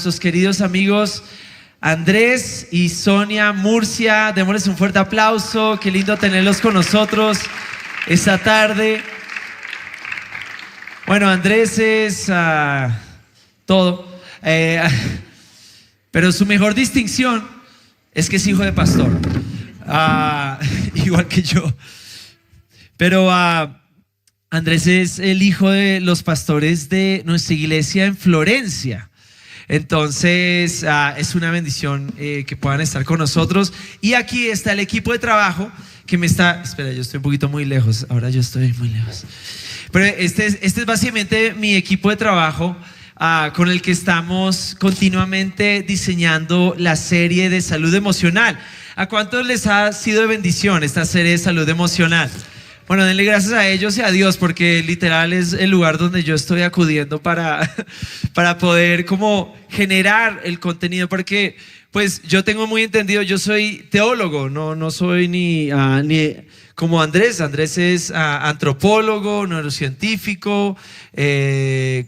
nuestros queridos amigos Andrés y Sonia Murcia. Démosles un fuerte aplauso. Qué lindo tenerlos con nosotros esta tarde. Bueno, Andrés es todo, pero su mejor distinción es que es hijo de pastor, igual que yo. Pero Andrés es el hijo de los pastores de nuestra iglesia en Florencia. Entonces es una bendición que puedan estar con nosotros. Y aquí está el equipo de trabajo que me está... Espera, yo estoy un poquito muy lejos. Ahora yo estoy muy lejos. Pero este es básicamente mi equipo de trabajo con el que estamos continuamente diseñando la serie de salud emocional. ¿A cuántos les ha sido de bendición esta serie de salud emocional? Bueno, denle gracias a ellos y a Dios, porque literal es el lugar donde yo estoy acudiendo para poder como generar el contenido, porque pues yo tengo muy entendido, yo soy teólogo, no soy ni como Andrés. Andrés es antropólogo, neurocientífico,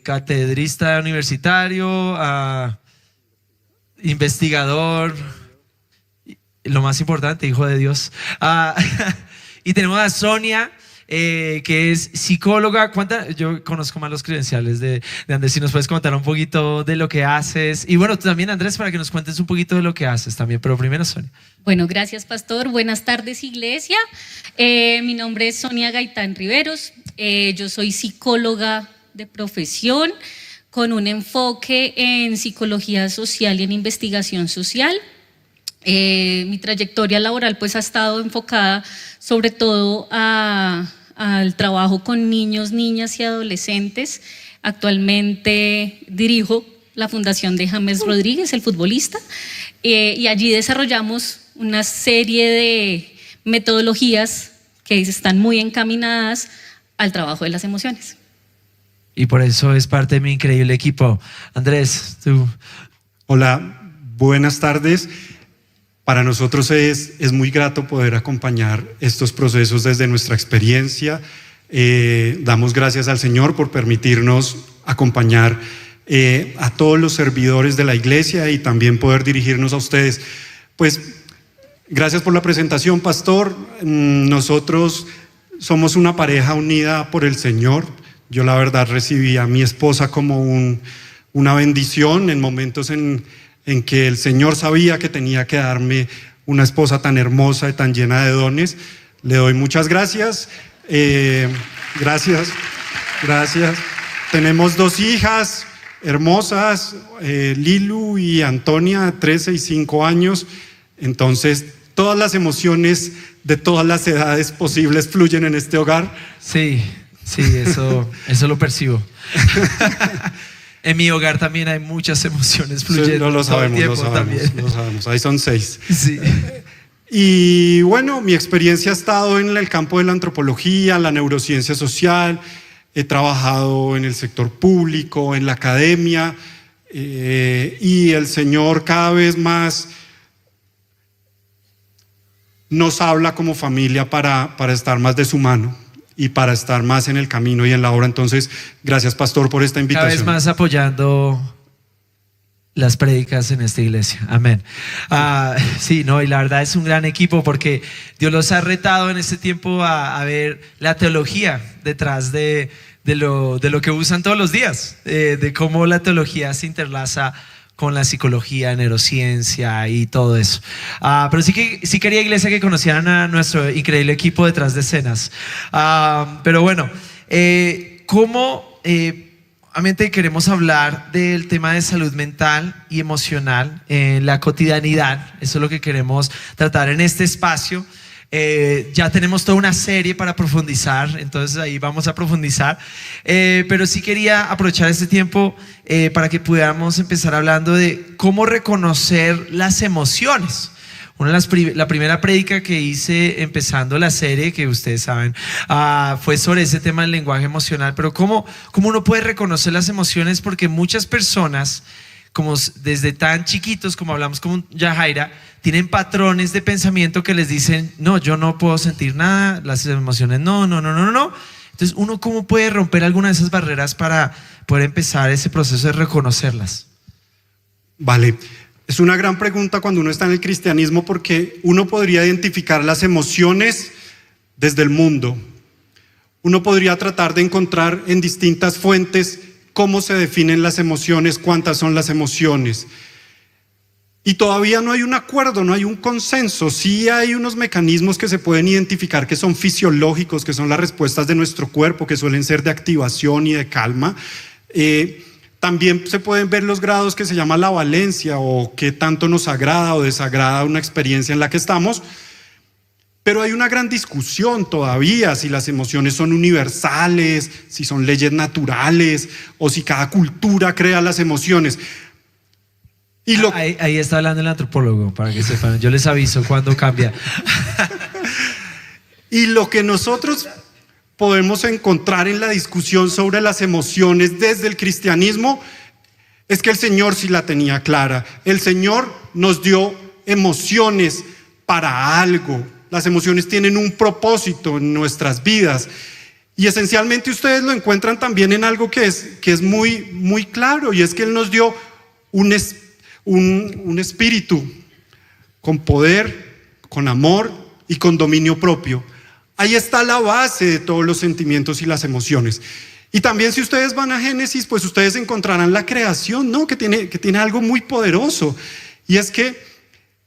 catedrista universitario, investigador, lo más importante, hijo de Dios. Y tenemos a Sonia, que es psicóloga. Yo conozco más los credenciales de Andrés. Si nos puedes contar un poquito de lo que haces. Y bueno, tú también, Andrés, para que nos cuentes un poquito de lo que haces también. Pero primero, Sonia. Bueno, gracias, pastor. Buenas tardes, iglesia. Mi nombre es Sonia Gaitán Riveros. Yo soy psicóloga de profesión con un enfoque en psicología social y en investigación social. Mi trayectoria laboral pues ha estado enfocada sobre todo al trabajo con niños, niñas y adolescentes. Actualmente dirijo la Fundación de James Rodríguez, el futbolista, y allí desarrollamos una serie de metodologías que están muy encaminadas al trabajo de las emociones. Y por eso es parte de mi increíble equipo. Andrés, tú. Hola, buenas tardes. Para nosotros es muy grato poder acompañar estos procesos desde nuestra experiencia. Damos gracias al Señor por permitirnos acompañar a todos los servidores de la iglesia y también poder dirigirnos a ustedes. Pues gracias por la presentación, pastor. Nosotros somos una pareja unida por el Señor. Yo la verdad recibí a mi esposa como una bendición en momentos en que el Señor sabía que tenía que darme una esposa tan hermosa y tan llena de dones. Le doy muchas gracias. Gracias. Tenemos 2 hijas hermosas, Lilu y Antonia, 13 y 5 años. Entonces, todas las emociones de todas las edades posibles fluyen en este hogar. Sí, eso lo percibo. En mi hogar también hay muchas emociones fluyendo. Sí, lo sabemos. Ahí son 6. Sí. Y bueno, mi experiencia ha estado en el campo de la antropología, la neurociencia social. He trabajado en el sector público, en la academia, y el Señor cada vez más nos habla como familia para estar más de su mano y para estar más en el camino y en la obra. Entonces, gracias, pastor, por esta invitación. Cada vez más apoyando las prédicas en esta iglesia. Amén. Sí, no, y la verdad es un gran equipo porque Dios los ha retado en este tiempo a ver la teología detrás de lo que usan todos los días, de cómo la teología se interlaza con la psicología, neurociencia y todo eso. Pero sí quería, iglesia, que conocieran a nuestro increíble equipo detrás de escenas. Pero bueno, obviamente queremos hablar del tema de salud mental y emocional en la cotidianidad. Eso es lo que queremos tratar en este espacio. Ya tenemos toda una serie para profundizar, entonces ahí vamos a profundizar, pero sí quería aprovechar este tiempo para que pudiéramos empezar hablando de cómo reconocer las emociones. La primera prédica que hice empezando la serie, que ustedes saben, fue sobre ese tema del lenguaje emocional. Pero cómo uno puede reconocer las emociones, porque muchas personas, como desde tan chiquitos, como hablamos con Yajaira, tienen patrones de pensamiento que les dicen: no, yo no puedo sentir nada, las emociones no. Entonces, ¿uno cómo puede romper alguna de esas barreras para poder empezar ese proceso de reconocerlas? Vale, es una gran pregunta cuando uno está en el cristianismo porque uno podría identificar las emociones desde el mundo. Uno podría tratar de encontrar en distintas fuentes cómo se definen las emociones, cuántas son las emociones. Y todavía no hay un acuerdo, no hay un consenso. Sí hay unos mecanismos que se pueden identificar que son fisiológicos, que son las respuestas de nuestro cuerpo, que suelen ser de activación y de calma. También se pueden ver los grados que se llama la valencia o qué tanto nos agrada o desagrada una experiencia en la que estamos. Pero hay una gran discusión todavía si las emociones son universales, si son leyes naturales o si cada cultura crea las emociones. Ahí está hablando el antropólogo, para que sepan. Yo les aviso cuando cambia. Y lo que nosotros podemos encontrar en la discusión sobre las emociones desde el cristianismo es que el Señor sí la tenía clara. El Señor nos dio emociones para algo. Las emociones tienen un propósito en nuestras vidas. Y esencialmente ustedes lo encuentran también en algo que es muy, muy claro, y es que Él nos dio un espíritu con poder, con amor y con dominio propio. Ahí está la base de todos los sentimientos y las emociones. Y también si ustedes van a Génesis, pues ustedes encontrarán la creación, ¿no? que tiene algo muy poderoso. Y es que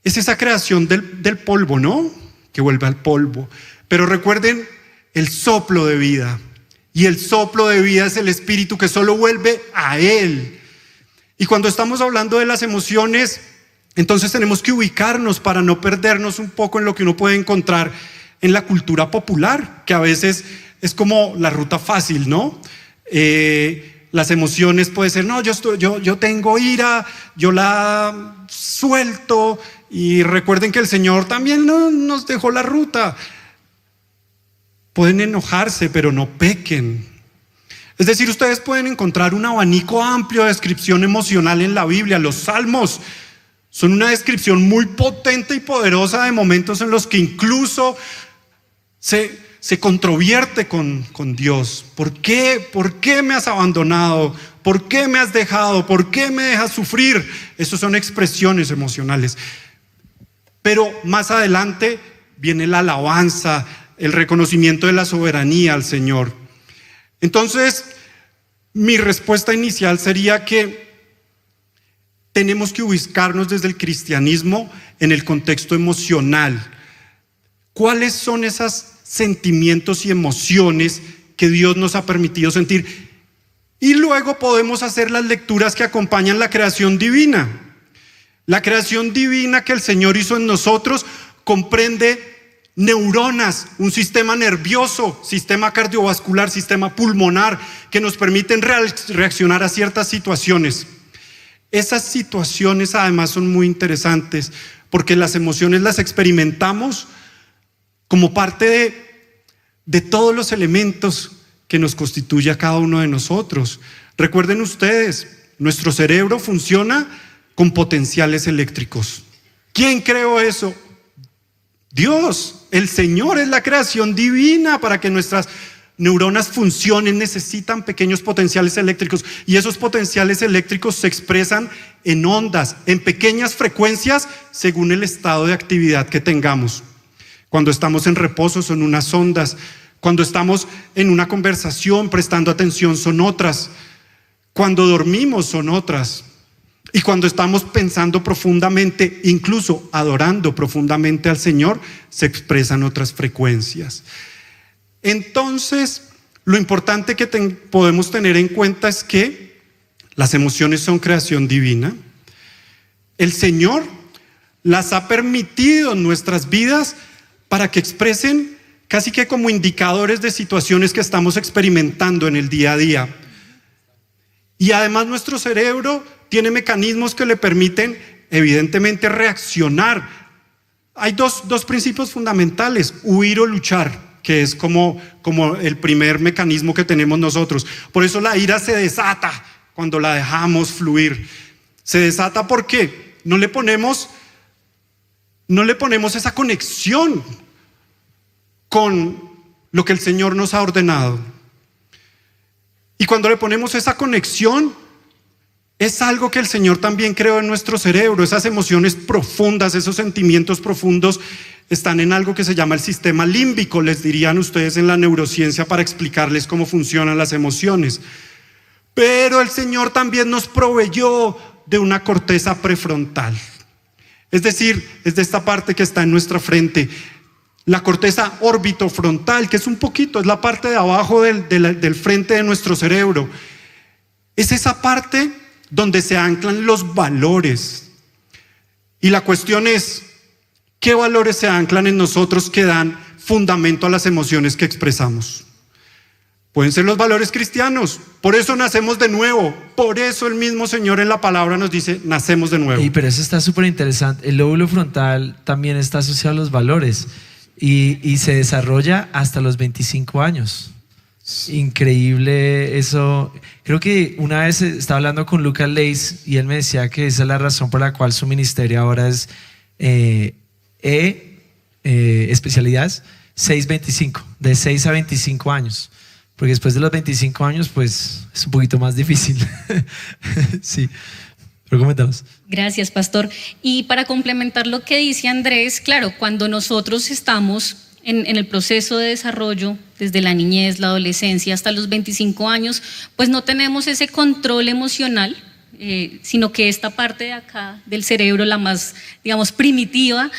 es esa creación del polvo, ¿no? Que vuelve al polvo. Pero recuerden el soplo de vida. Y el soplo de vida es el espíritu que solo vuelve a Él. Y cuando estamos hablando de las emociones, entonces tenemos que ubicarnos para no perdernos un poco en lo que uno puede encontrar en la cultura popular, que a veces es como la ruta fácil, ¿no? Las emociones puede ser, no, yo tengo ira, yo la suelto, y recuerden que el Señor también nos dejó la ruta. Pueden enojarse, pero no pequen. Es decir, ustedes pueden encontrar un abanico amplio de descripción emocional en la Biblia. Los salmos son una descripción muy potente y poderosa de momentos en los que incluso se controvierte con Dios. ¿Por qué? ¿Por qué me has abandonado? ¿Por qué me has dejado? ¿Por qué me dejas sufrir? Esas son expresiones emocionales. Pero más adelante viene la alabanza, el reconocimiento de la soberanía al Señor. Entonces, mi respuesta inicial sería que tenemos que ubicarnos desde el cristianismo en el contexto emocional. ¿Cuáles son esos sentimientos y emociones que Dios nos ha permitido sentir? Y luego podemos hacer las lecturas que acompañan la creación divina. La creación divina que el Señor hizo en nosotros comprende neuronas, un sistema nervioso, sistema cardiovascular, sistema pulmonar, que nos permiten reaccionar a ciertas situaciones. Esas situaciones además son muy interesantes porque las emociones las experimentamos como parte de todos los elementos que nos constituye a cada uno de nosotros. Recuerden ustedes, nuestro cerebro funciona con potenciales eléctricos. ¿Quién creó eso? Dios, el Señor, es la creación divina. Para que nuestras neuronas funcionen necesitan pequeños potenciales eléctricos, y esos potenciales eléctricos se expresan en ondas, en pequeñas frecuencias según el estado de actividad que tengamos. Cuando estamos en reposo son unas ondas, cuando estamos en una conversación prestando atención son otras, cuando dormimos son otras, y cuando estamos pensando profundamente, incluso adorando profundamente al Señor, se expresan otras frecuencias. Entonces, lo importante que podemos tener en cuenta es que las emociones son creación divina. El Señor las ha permitido en nuestras vidas para que expresen casi que como indicadores de situaciones que estamos experimentando en el día a día. Y además nuestro cerebro tiene mecanismos que le permiten evidentemente reaccionar. Hay dos principios fundamentales: huir o luchar, que es como el primer mecanismo que tenemos nosotros. Por eso la ira se desata cuando la dejamos fluir. Se desata porque no le ponemos esa conexión con lo que el Señor nos ha ordenado. Y cuando le ponemos esa conexión, es algo que el Señor también creó en nuestro cerebro. Esas emociones profundas, esos sentimientos profundos están en algo que se llama el sistema límbico, les dirían ustedes en la neurociencia para explicarles cómo funcionan las emociones. Pero el Señor también nos proveyó de una corteza prefrontal. Es decir, es de esta parte que está en nuestra frente. La corteza orbitofrontal, que es un poquito, es la parte de abajo del frente de nuestro cerebro. Es esa parte donde se anclan los valores. Y la cuestión es, ¿qué valores se anclan en nosotros que dan fundamento a las emociones que expresamos? Pueden ser los valores cristianos. Por eso nacemos de nuevo. Por eso el mismo Señor en la palabra nos dice, nacemos de nuevo. Pero eso está súper interesante. El lóbulo frontal también está asociado a los valores y se desarrolla hasta los 25 años. Increíble eso. Creo que una vez estaba hablando con Lucas Leis y él me decía que esa es la razón por la cual su ministerio ahora es especialidades 6-25, de 6 a 25 años. Porque después de los 25 años, pues es un poquito más difícil. Sí, pero coméntanos. Gracias, pastor. Y para complementar lo que dice Andrés, claro, cuando nosotros estamos en el proceso de desarrollo, desde la niñez, la adolescencia, hasta los 25 años, pues no tenemos ese control emocional, sino que esta parte de acá del cerebro, la más, digamos, primitiva,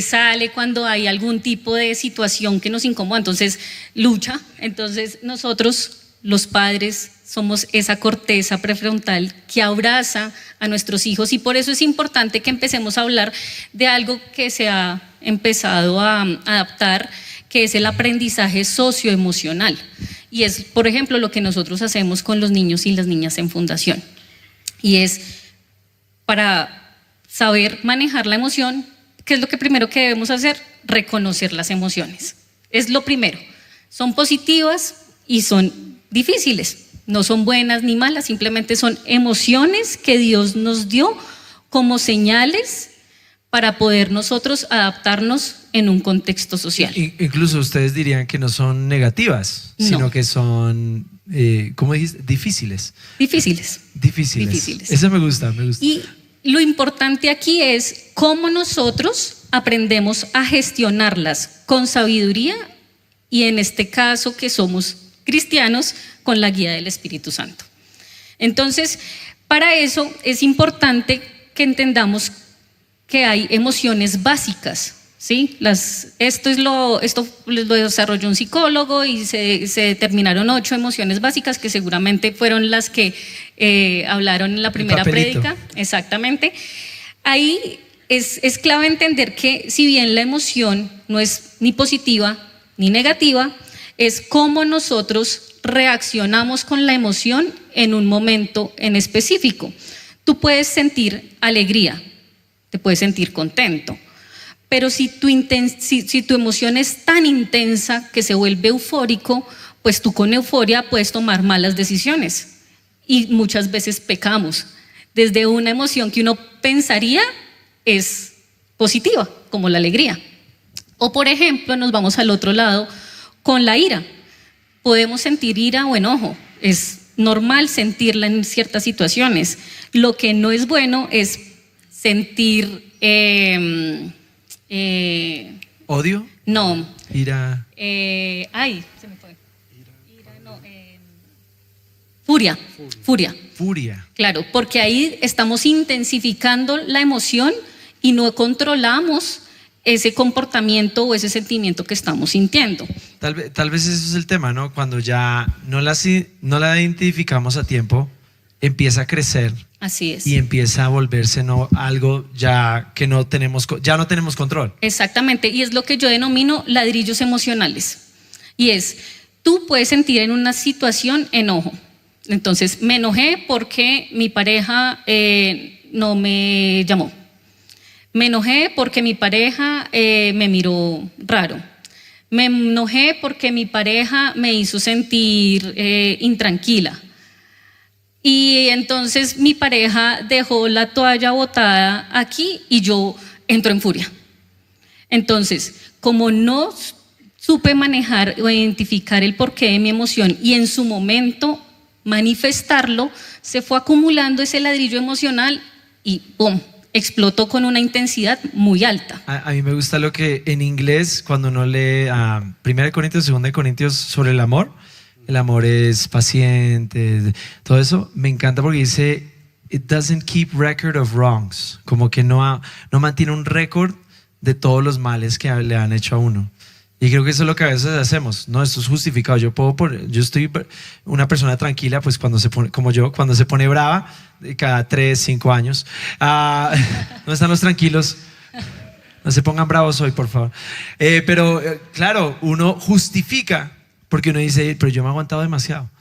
sale cuando hay algún tipo de situación que nos incomoda, entonces lucha. Entonces nosotros, los padres, somos esa corteza prefrontal que abraza a nuestros hijos, y por eso es importante que empecemos a hablar de algo que se ha empezado a adaptar, que es el aprendizaje socioemocional, y es, por ejemplo, lo que nosotros hacemos con los niños y las niñas en fundación, y es para saber manejar la emoción. ¿Qué es lo que primero que debemos hacer? Reconocer las emociones. Es lo primero. Son positivas y son difíciles. No son buenas ni malas, simplemente son emociones que Dios nos dio como señales para poder nosotros adaptarnos en un contexto social. Incluso ustedes dirían que no son negativas, No, sino que son, ¿cómo dijiste? Difíciles. Difíciles. Eso me gusta. Y lo importante aquí es cómo nosotros aprendemos a gestionarlas con sabiduría, y en este caso que somos cristianos, con la guía del Espíritu Santo. Entonces, para eso es importante que entendamos que hay emociones básicas, ¿sí? Esto lo desarrolló un psicólogo y se determinaron 8 emociones básicas que seguramente fueron las que hablaron en la primera prédica. Exactamente. Ahí es clave entender que si bien la emoción no es ni positiva ni negativa, es cómo nosotros reaccionamos con la emoción en un momento en específico. Tú puedes sentir alegría, te puedes sentir contento, pero si tu emoción es tan intensa que se vuelve eufórico, pues tú con euforia puedes tomar malas decisiones, y muchas veces pecamos desde una emoción que uno pensaría es positiva, como la alegría. O por ejemplo, nos vamos al otro lado con la ira. Podemos sentir ira o enojo, es normal sentirla en ciertas situaciones. Lo que no es bueno es sentir ¿odio? No. Ira. Se me fue. Ira, no. Furia. Claro, porque ahí estamos intensificando la emoción y no controlamos ese comportamiento o ese sentimiento que estamos sintiendo. Tal vez eso es el tema, ¿no? Cuando ya no la identificamos a tiempo, empieza a crecer. Así es. Y empieza a volverse algo ya que no tenemos control. Exactamente, y es lo que yo denomino ladrillos emocionales. Y es, tú puedes sentir en una situación enojo. Entonces, me enojé porque mi pareja no me llamó. Me enojé porque mi pareja me miró raro. Me enojé porque mi pareja me hizo sentir intranquila. Y entonces mi pareja dejó la toalla botada aquí y yo entro en furia. Entonces, como no supe manejar o identificar el porqué de mi emoción y en su momento manifestarlo, se fue acumulando ese ladrillo emocional y ¡pum!, explotó con una intensidad muy alta. A mí me gusta lo que en inglés, cuando uno lee 1 Corintios, 2 Corintios sobre el amor es paciente, todo eso, me encanta porque dice, it doesn't keep record of wrongs, como que no mantiene un récord de todos los males que le han hecho a uno. Y creo que eso es lo que a veces hacemos. No, esto es justificado. Yo estoy una persona tranquila, pues cuando se pone, como yo, cuando se pone brava, cada 3, 5 años. No están los tranquilos. No se pongan bravos hoy, por favor. Pero claro, uno justifica, porque uno dice, pero yo me he aguantado demasiado.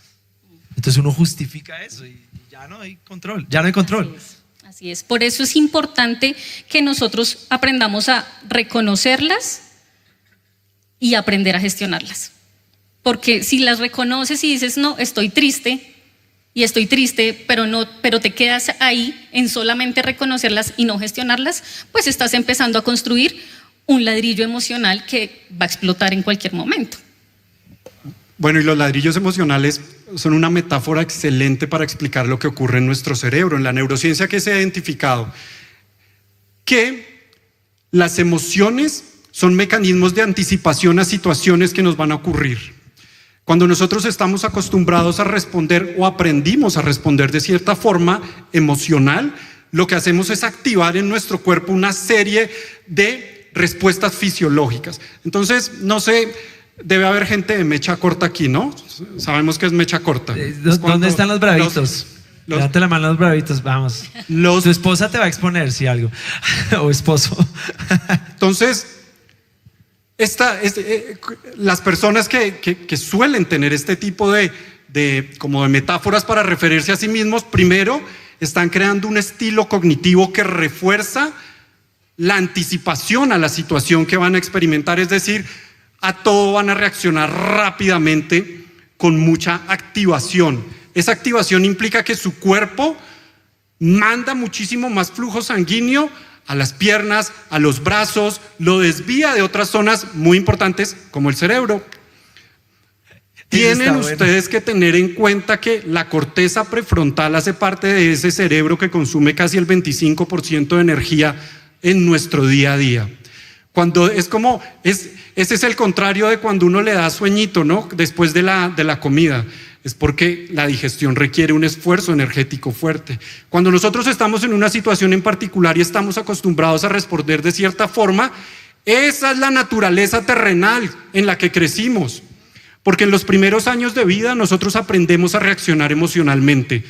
Entonces uno justifica eso y ya no hay control. Ya no hay control. Así es. Por eso es importante que nosotros aprendamos a reconocerlas y aprender a gestionarlas. Porque si las reconoces y dices, no, estoy triste, pero te quedas ahí en solamente reconocerlas y no gestionarlas, pues estás empezando a construir un ladrillo emocional que va a explotar en cualquier momento. Bueno, y los ladrillos emocionales son una metáfora excelente para explicar lo que ocurre en nuestro cerebro, en la neurociencia que se ha identificado, que las emociones son mecanismos de anticipación a situaciones que nos van a ocurrir. Cuando nosotros estamos acostumbrados a responder o aprendimos a responder de cierta forma emocional, lo que hacemos es activar en nuestro cuerpo una serie de respuestas fisiológicas. Entonces, no sé, debe haber gente de mecha corta aquí, ¿no? Sabemos que es mecha corta. ¿Dónde están los bravitos? Levante la mano los bravitos, vamos. Tu esposa te va a exponer si algo, o esposo. Entonces, las personas que suelen tener este tipo de metáforas para referirse a sí mismos, primero están creando un estilo cognitivo que refuerza la anticipación a la situación que van a experimentar, es decir, a todo van a reaccionar rápidamente con mucha activación. Esa activación implica que su cuerpo manda muchísimo más flujo sanguíneo a las piernas, a los brazos, lo desvía de otras zonas muy importantes como el cerebro. Tienen ustedes que tener en cuenta que la corteza prefrontal hace parte de ese cerebro que consume casi el 25% de energía en nuestro día a día. Ese es el contrario de cuando uno le da sueñito, ¿no? Después de la comida. Es porque la digestión requiere un esfuerzo energético fuerte. Cuando nosotros estamos en una situación en particular y estamos acostumbrados a responder de cierta forma, esa es la naturaleza terrenal en la que crecimos. Porque en los primeros años de vida nosotros aprendemos a reaccionar emocionalmente.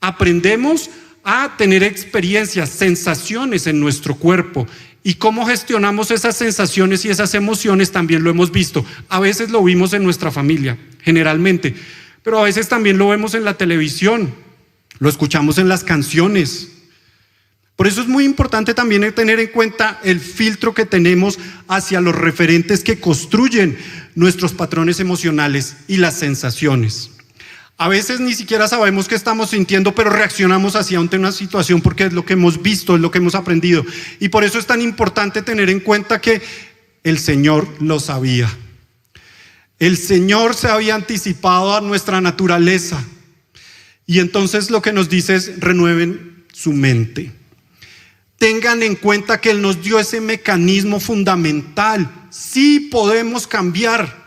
Aprendemos a tener experiencias, sensaciones en nuestro cuerpo. Y cómo gestionamos esas sensaciones y esas emociones también lo hemos visto. A veces lo vimos en nuestra familia, generalmente, pero a veces también lo vemos en la televisión, lo escuchamos en las canciones. Por eso es muy importante también tener en cuenta el filtro que tenemos hacia los referentes que construyen nuestros patrones emocionales y las sensaciones. A veces ni siquiera sabemos qué estamos sintiendo, pero reaccionamos hacia una situación porque es lo que hemos visto, es lo que hemos aprendido. Y por eso es tan importante tener en cuenta que el Señor lo sabía. El Señor se había anticipado a nuestra naturaleza. Y entonces lo que nos dice es: renueven su mente. Tengan en cuenta que Él nos dio ese mecanismo fundamental. Sí podemos cambiar.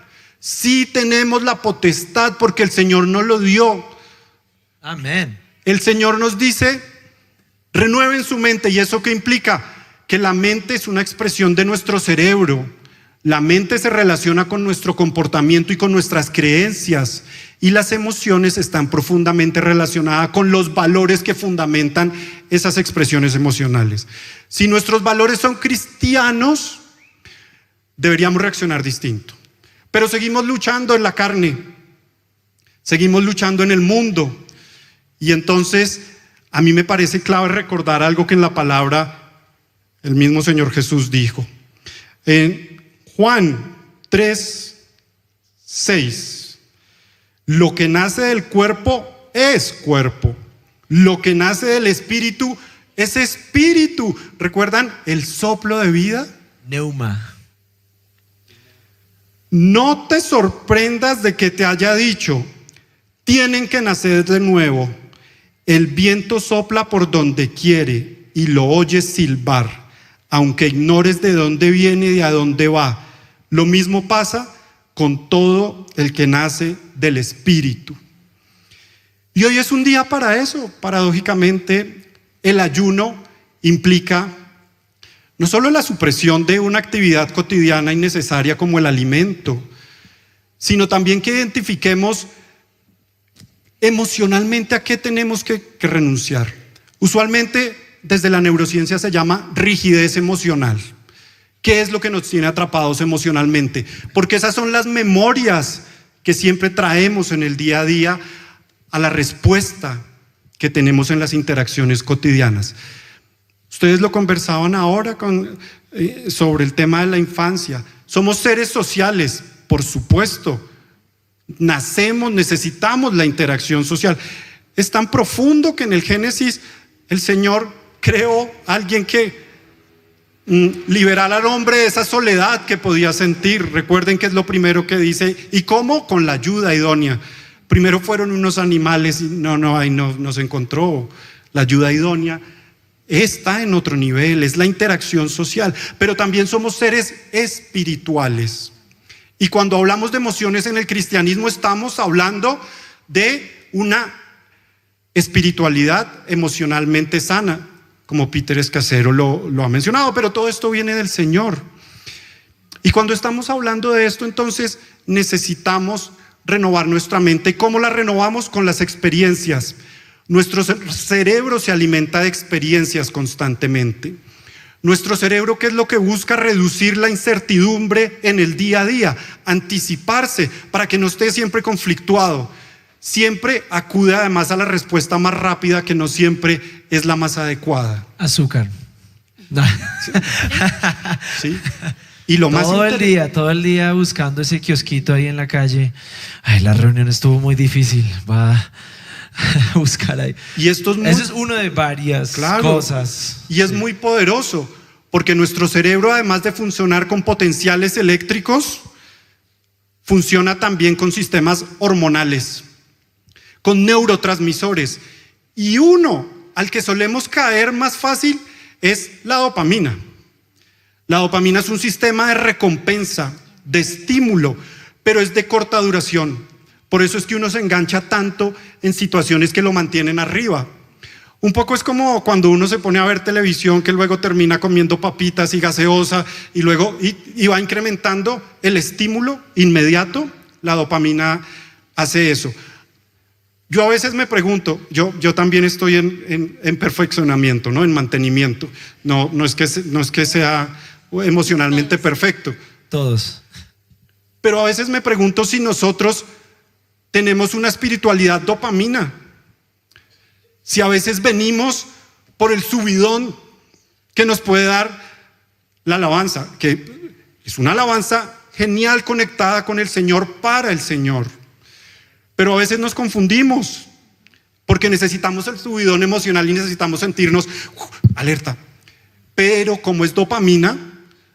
Sí tenemos la potestad porque el Señor nos lo dio. Amén. El Señor nos dice: renueven su mente. ¿Y eso qué implica? Que la mente es una expresión de nuestro cerebro. La mente se relaciona con nuestro comportamiento y con nuestras creencias. Y las emociones están profundamente relacionadas con los valores que fundamentan esas expresiones emocionales. Si nuestros valores son cristianos, deberíamos reaccionar distinto. Pero seguimos luchando en la carne, seguimos luchando en el mundo. Y entonces a mí me parece clave recordar algo que en la palabra el mismo Señor Jesús dijo. En Juan 3:6, lo que nace del cuerpo es cuerpo, lo que nace del espíritu es espíritu. ¿Recuerdan el soplo de vida? Neuma. No te sorprendas de que te haya dicho: tienen que nacer de nuevo. El viento sopla por donde quiere y lo oyes silbar, aunque ignores de dónde viene y a dónde va. Lo mismo pasa con todo el que nace del Espíritu. Y hoy es un día para eso. Paradójicamente, el ayuno implica no solo la supresión de una actividad cotidiana innecesaria como el alimento, sino también que identifiquemos emocionalmente a qué tenemos que renunciar. Usualmente desde la neurociencia se llama rigidez emocional. ¿Qué es lo que nos tiene atrapados emocionalmente? Porque esas son las memorias que siempre traemos en el día a día a la respuesta que tenemos en las interacciones cotidianas. Ustedes lo conversaban ahora sobre el tema de la infancia. Somos seres sociales, por supuesto. Nacemos, necesitamos la interacción social. Es tan profundo que en el Génesis el Señor creó a alguien que liberara al hombre de esa soledad que podía sentir. Recuerden que es lo primero que dice. ¿Y cómo? Con la ayuda idónea. Primero fueron unos animales y no se encontró la ayuda idónea. Está en otro nivel, es la interacción social. Pero también somos seres espirituales. Y cuando hablamos de emociones en el cristianismo estamos hablando de una espiritualidad emocionalmente sana, como Peter Escacero lo ha mencionado, pero todo esto viene del Señor. Y cuando estamos hablando de esto, entonces necesitamos renovar nuestra mente. ¿Y cómo la renovamos? Con las experiencias. Nuestro cerebro se alimenta de experiencias constantemente. Nuestro cerebro, ¿qué es lo que busca? Reducir la incertidumbre en el día a día, anticiparse para que no esté siempre conflictuado. Siempre acude además a la respuesta más rápida, que no siempre es la más adecuada. Azúcar. ¿Sí? Y lo más todo el día buscando ese kiosquito ahí en la calle. Ay, la reunión estuvo muy difícil. Va a buscar ahí. Y eso es uno de varias cosas. Y es muy poderoso, porque nuestro cerebro, además de funcionar con potenciales eléctricos, funciona también con sistemas hormonales, con neurotransmisores. Y uno al que solemos caer más fácil es la dopamina. La dopamina es un sistema de recompensa, de estímulo, pero es de corta duración. Por eso es que uno se engancha tanto en situaciones que lo mantienen arriba. Un poco es como cuando uno se pone a ver televisión, que luego termina comiendo papitas y gaseosa y luego y va incrementando el estímulo inmediato. La dopamina hace eso. Yo a veces me pregunto, yo también estoy en perfeccionamiento, ¿no? En mantenimiento. No es que sea emocionalmente perfecto. Todos. Pero a veces me pregunto si nosotros tenemos una espiritualidad dopamina. Si a veces venimos por el subidón que nos puede dar la alabanza, que es una alabanza genial conectada con el Señor, para el Señor. Pero a veces nos confundimos porque necesitamos el subidón emocional y necesitamos sentirnos alerta. Pero como es dopamina,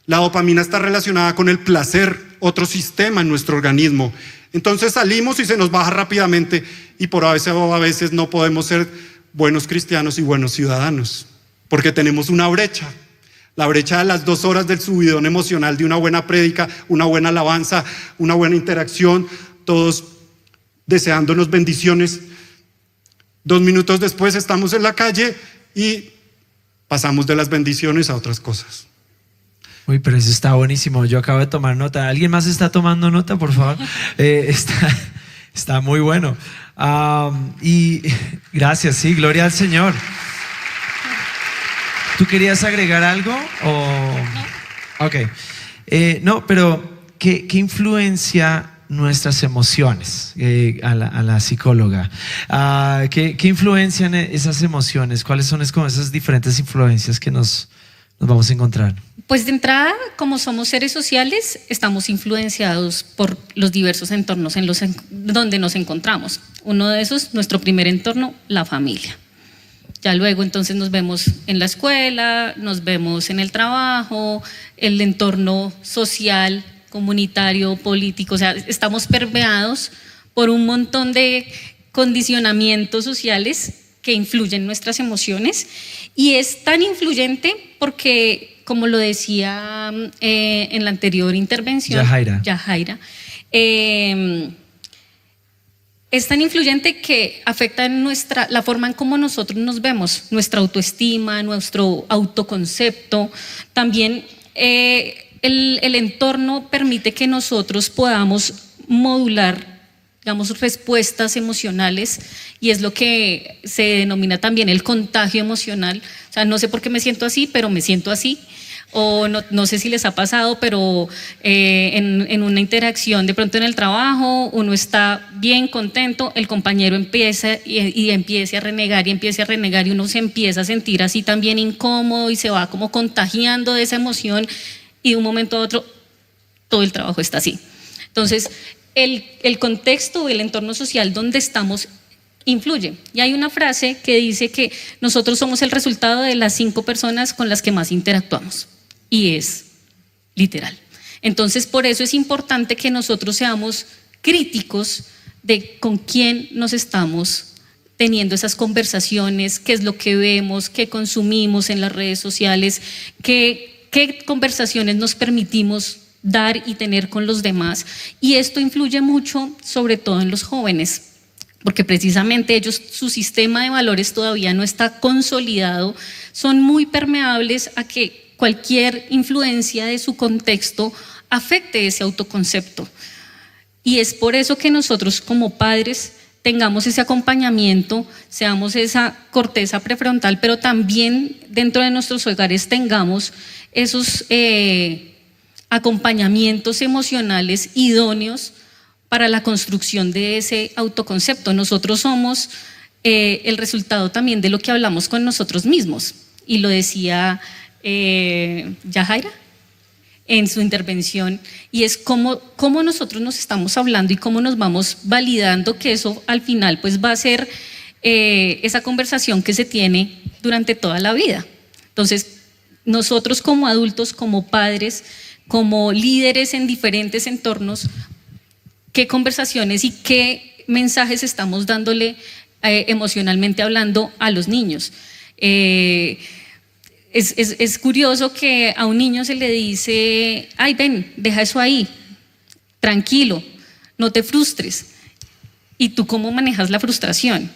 la dopamina está relacionada con el placer, otro sistema en nuestro organismo. Entonces salimos y se nos baja rápidamente y por a veces no podemos ser buenos cristianos y buenos ciudadanos, porque tenemos una brecha. La brecha de las 2 horas del subidón emocional, de una buena prédica, una buena alabanza, una buena interacción, todos deseándonos bendiciones. 2 minutos después estamos en la calle y pasamos de las bendiciones a otras cosas. Uy, pero eso está buenísimo. Yo acabo de tomar nota. ¿Alguien más está tomando nota, por favor? Está muy bueno. Y gracias, sí, gloria al Señor. ¿Tú querías agregar algo? No. Ok. No, pero ¿qué influencia nuestras emociones a la psicóloga? ¿Qué influencian esas emociones? ¿Cuáles son como esas diferentes influencias que nos vamos a encontrar? Pues de entrada, como somos seres sociales, estamos influenciados por los diversos entornos donde nos encontramos. Uno de esos, nuestro primer entorno, la familia. Ya luego entonces nos vemos en la escuela, nos vemos en el trabajo, el entorno social, comunitario, político. O sea, estamos permeados por un montón de condicionamientos sociales que influyen en nuestras emociones, y es tan influyente porque, como lo decía en la anterior intervención, Yajaira, es tan influyente que afecta en la forma en cómo nosotros nos vemos, nuestra autoestima, nuestro autoconcepto. También el entorno permite que nosotros podamos modular, digamos, respuestas emocionales, y es lo que se denomina también el contagio emocional. O sea, no sé por qué me siento así, pero me siento así. O no sé si les ha pasado, pero en una interacción de pronto en el trabajo, uno está bien contento, el compañero empieza y empieza a renegar y uno se empieza a sentir así también incómodo y se va como contagiando de esa emoción, y de un momento a otro todo el trabajo está así. Entonces el contexto o el entorno social donde estamos influye. Y hay una frase que dice que nosotros somos el resultado de las 5 personas con las que más interactuamos. Y es literal. Entonces, por eso es importante que nosotros seamos críticos de con quién nos estamos teniendo esas conversaciones, qué es lo que vemos, qué consumimos en las redes sociales, qué conversaciones nos permitimos dar y tener con los demás. Y esto influye mucho, sobre todo en los jóvenes, porque precisamente ellos, su sistema de valores todavía no está consolidado, son muy permeables a que cualquier influencia de su contexto afecte ese autoconcepto. Y es por eso que nosotros como padres tengamos ese acompañamiento, seamos esa corteza prefrontal, pero también dentro de nuestros hogares tengamos esos acompañamientos emocionales idóneos para la construcción de ese autoconcepto. Nosotros somos el resultado también de lo que hablamos con nosotros mismos, y lo decía Yajaira en su intervención, y es cómo nosotros nos estamos hablando y cómo nos vamos validando, que eso al final pues va a ser esa conversación que se tiene durante toda la vida. Entonces, nosotros como adultos, como padres, como líderes en diferentes entornos, qué conversaciones y qué mensajes estamos dándole emocionalmente hablando a los niños. Es curioso que a un niño se le dice: ay, ven, deja eso ahí, tranquilo, no te frustres. ¿Y tú cómo manejas la frustración?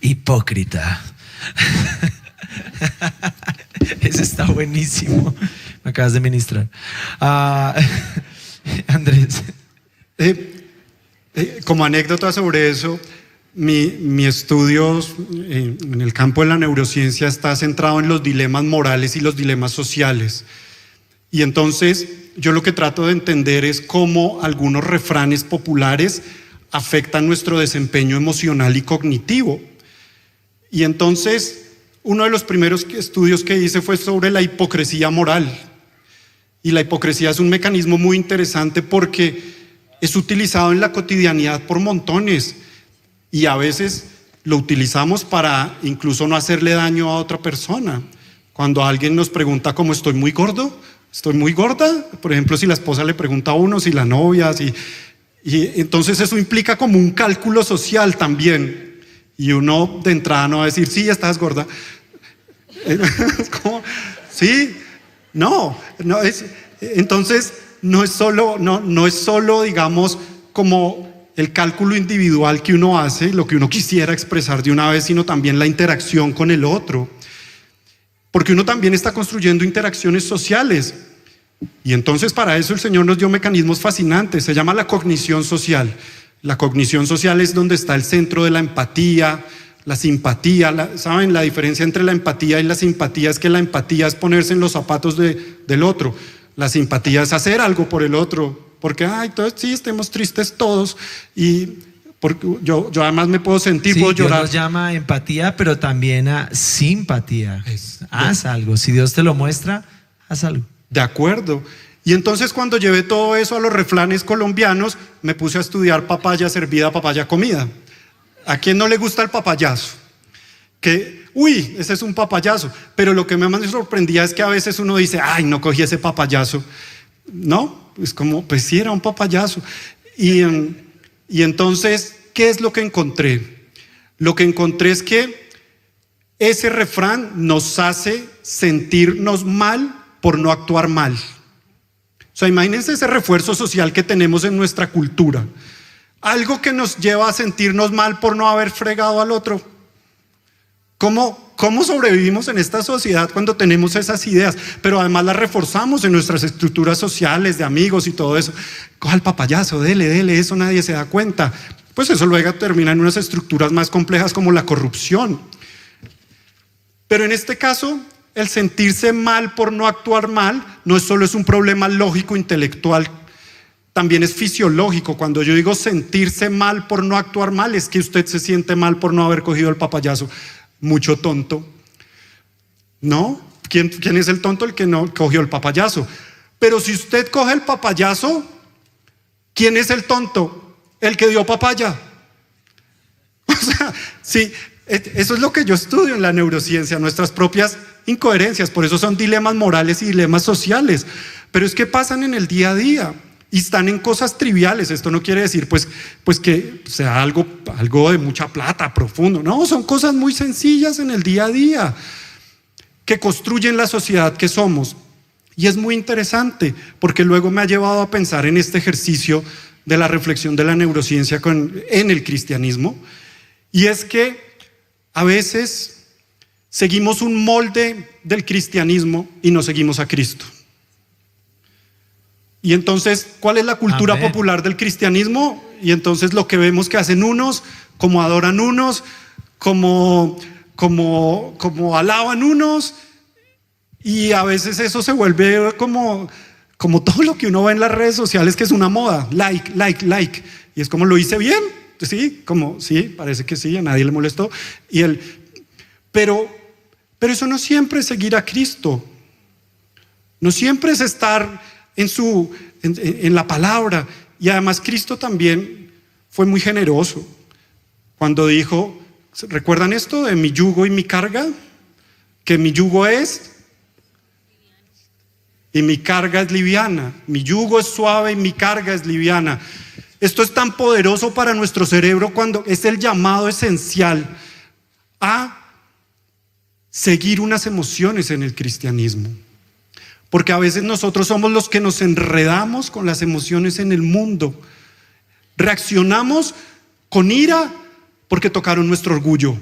Hipócrita. Eso está buenísimo. Me acabas de ministrar. Andrés. Como anécdota sobre eso, mi estudio en el campo de la neurociencia está centrado en los dilemas morales y los dilemas sociales. Y entonces yo lo que trato de entender es cómo algunos refranes populares afectan nuestro desempeño emocional y cognitivo. Y entonces uno de los primeros estudios que hice fue sobre la hipocresía moral. Y la hipocresía es un mecanismo muy interesante porque es utilizado en la cotidianidad por montones, y a veces lo utilizamos para incluso no hacerle daño a otra persona. Cuando alguien nos pregunta como estoy muy gordo, estoy muy gorda, por ejemplo, si la esposa le pregunta a uno, si la novia, y entonces eso implica como un cálculo social también, y uno de entrada no va a decir sí, estás gorda. ¿Cómo? Sí, no es, entonces no es solo digamos como el cálculo individual que uno hace, lo que uno quisiera expresar de una vez, sino también la interacción con el otro, porque uno también está construyendo interacciones sociales. Y entonces para eso el Señor nos dio mecanismos fascinantes. Se llama la cognición social. La cognición social es donde está el centro de la empatía, la simpatía. ¿Saben? La diferencia entre la empatía y la simpatía es que la empatía es ponerse en los zapatos del otro. La simpatía es hacer algo por el otro, porque entonces sí, estemos tristes todos, y porque yo además me puedo sentir, puedo llorar. Dios nos llama a empatía, pero también a simpatía. Haz algo. Si Dios te lo muestra, haz algo. De acuerdo. Y entonces cuando llevé todo eso a los refranes colombianos, me puse a estudiar papaya servida, papaya comida. ¿A quién no le gusta el papayazo? Ese es un papayazo. Pero lo que más me sorprendía es que a veces uno dice, ay, no cogí ese papayazo. No, es como, pues sí, era un papayazo. Y entonces ¿qué es lo que encontré? Lo que encontré es que ese refrán nos hace sentirnos mal por no actuar mal. O sea, imagínense ese refuerzo social que tenemos en nuestra cultura. Algo que nos lleva a sentirnos mal por no haber fregado al otro. ¿Cómo sobrevivimos en esta sociedad cuando tenemos esas ideas? Pero además las reforzamos en nuestras estructuras sociales, de amigos y todo eso. Coja el papayazo, dele, eso nadie se da cuenta. Pues eso luego termina en unas estructuras más complejas como la corrupción. Pero en este caso, el sentirse mal por no actuar mal no solo es un problema lógico, intelectual, también es fisiológico. Cuando yo digo sentirse mal por no actuar mal, es que usted se siente mal por no haber cogido el papayazo. Mucho tonto, ¿no? ¿Quién es el tonto? El que no cogió el papayazo. Pero si usted coge el papayazo, ¿quién es el tonto? El que dio papaya. O sea, sí, eso es lo que yo estudio en la neurociencia, nuestras propias incoherencias. Por eso son dilemas morales y dilemas sociales. Pero es que pasan en el día a día y están en cosas triviales. Esto no quiere decir pues que sea algo de mucha plata, profundo. No, son cosas muy sencillas en el día a día que construyen la sociedad que somos. Y es muy interesante porque luego me ha llevado a pensar en este ejercicio de la reflexión de la neurociencia en el cristianismo. Y es que a veces seguimos un molde del cristianismo y no seguimos a Cristo. Y entonces, ¿cuál es la cultura popular del cristianismo? Y entonces lo que vemos que hacen unos, como adoran unos, como alaban unos, y a veces eso se vuelve como todo lo que uno ve en las redes sociales, que es una moda, like. Y es como, ¿lo hice bien? Sí, parece que sí, a nadie le molestó. Pero eso no siempre es seguir a Cristo. No siempre es estar en la palabra. Y además Cristo también fue muy generoso cuando dijo, ¿recuerdan esto de mi yugo y mi carga? Que mi yugo es y mi carga es liviana. Mi yugo es suave y mi carga es liviana. Esto es tan poderoso para nuestro cerebro cuando es el llamado esencial a seguir unas emociones en el cristianismo. Porque a veces nosotros somos los que nos enredamos con las emociones en el mundo. Reaccionamos con ira porque tocaron nuestro orgullo.